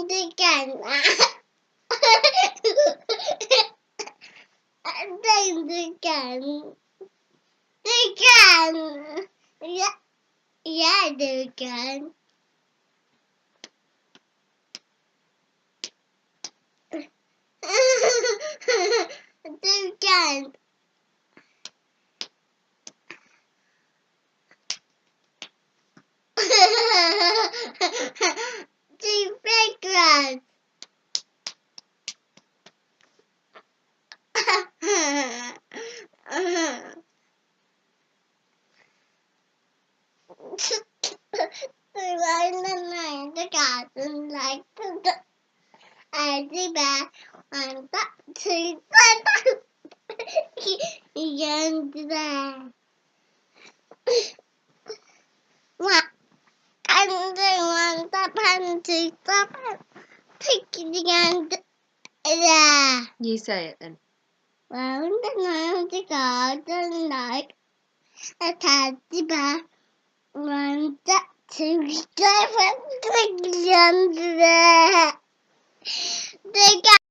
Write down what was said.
되잖아. 되잖아. 되잖아. 야, 되잖아. 되잖아. Secret. The garden like the I and that to what and they want the panty taking and You say it then. well the garden like a teddy bear and that to the